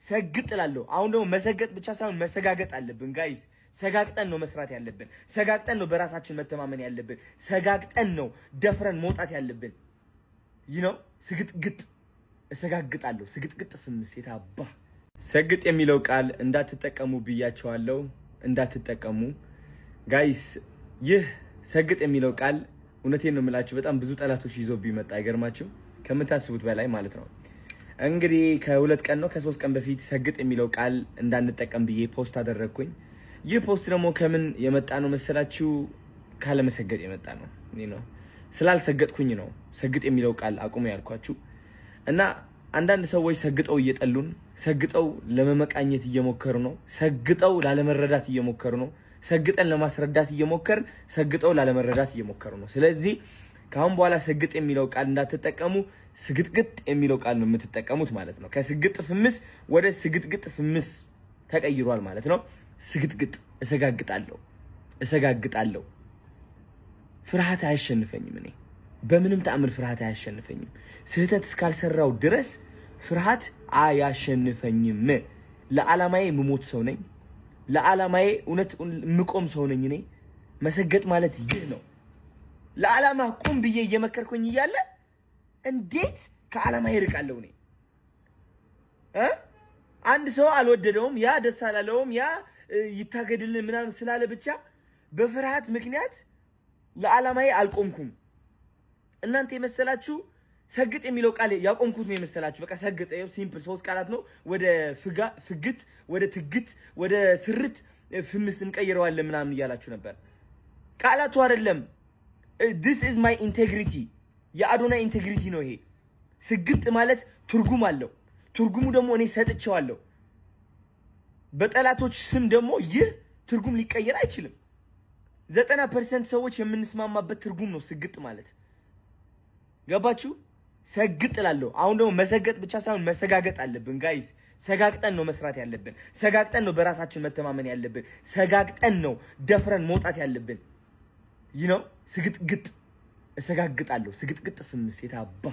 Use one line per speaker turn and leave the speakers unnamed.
ሰግጥ እላለሁ። አሁን ደግሞ መሰገጥ ብቻ ሳይሆን መሰጋገጥ አለብን ጋይስ። ሰጋግጠን ነው መስራት ያለብን። ሰጋግጠን ነው በራሳችን መተማመን ያለብን። ሰጋግጠን ነው ደፍረን መውጣት ያለብን። ስግጥግጥ እሰጋግጣለሁ። ስግጥግጥ ፍምስ የታባ ሰግጥ የሚለው ቃል እንዳትጠቀሙ ብያቸዋለሁ። እንዳትጠቀሙ ጋይስ። ይህ ሰግጥ የሚለው ቃል እውነቴን ነው የምላችሁ በጣም ብዙ ጠላቶች ይዞ ቢመጣ አይገርማችሁ? ከምታስቡት በላይ ማለት ነው። እንግዲህ ከ2 ቀን ነው ከ3 ቀን በፊት ሰግጥ የሚለው ቃል እንዳንጠቀም ብዬ ፖስት አደረግኩኝ። ይህ ፖስት ደግሞ ከምን የመጣ ነው መሰላችሁ? ካለመሰገጥ የመጣ ነው። ስላልሰገጥኩኝ ነው ሰግጥ የሚለው ቃል አቁሙ ያልኳችሁ። እና አንዳንድ ሰዎች ሰግጠው እየጠሉን፣ ሰግጠው ለመመቃኘት እየሞከሩ ነው። ሰግጠው ላለመረዳት እየሞከሩ ነው። ሰግጠን ለማስረዳት እየሞከርን ሰግጠው ላለመረዳት እየሞከሩ ነው። ስለዚህ ካሁን በኋላ ሰግጥ የሚለው ቃል እንዳትጠቀሙ፣ ስግጥግጥ የሚለው ቃል ነው የምትጠቀሙት ማለት ነው። ከስግጥ ፍምስ ወደ ስግጥግጥ ፍምስ ተቀይሯል ማለት ነው። ስግጥግጥ እሰጋግጣለሁ። ፍርሃት አያሸንፈኝም። እኔ በምንም ተአምር ፍርሃት አያሸንፈኝም። ስህተት እስካልሰራው ድረስ ፍርሃት አያሸንፈኝም። ለዓላማዬ የምሞት ሰው ነኝ። ለዓላማዬ እውነት ምቆም ሰው ነኝ። እኔ መሰገጥ ማለት ይህ ነው። ለዓላማ ቁም ብዬ እየመከርኩኝ እያለ እንዴት ከዓላማዬ እርቃለሁ? እኔ አንድ ሰው አልወደደውም፣ ያ ደስ አላለውም፣ ያ ይታገድልን ምናምን ስላለ ብቻ በፍርሃት ምክንያት ለዓላማዬ አልቆምኩም። እናንተ የመሰላችሁ ሰግጥ የሚለው ቃል ያቆምኩት ነው የመሰላችሁ። በቃ ሰግጥ ይኸው ሲምፕል 3 ቃላት ነው። ወደ ፍግት፣ ወደ ትግት፣ ወደ ስርት ፍምስ እንቀይረዋለን ምናምን እያላችሁ ነበር። ቃላቱ አይደለም። this is my integrity የአዶናይ ኢንቴግሪቲ ነው ይሄ። ስግጥ ማለት ትርጉም አለው። ትርጉሙ ደግሞ እኔ ሰጥቼዋለሁ። በጠላቶች ስም ደግሞ ይህ ትርጉም ሊቀየር አይችልም። 90% ሰዎች የምንስማማበት ትርጉም ነው ስግጥ ማለት። ገባችሁ? ሰግጥ እላለሁ። አሁን ደግሞ መሰገጥ ብቻ ሳይሆን መሰጋገጥ አለብን ጋይስ። ሰጋግጠን ነው መስራት ያለብን። ሰጋግጠን ነው በራሳችን መተማመን ያለብን። ሰጋግጠን ነው ደፍረን መውጣት ያለብን። ስግጥግጥ እሰጋግጣለሁ። ስግጥግጥ ፍምስ የታባ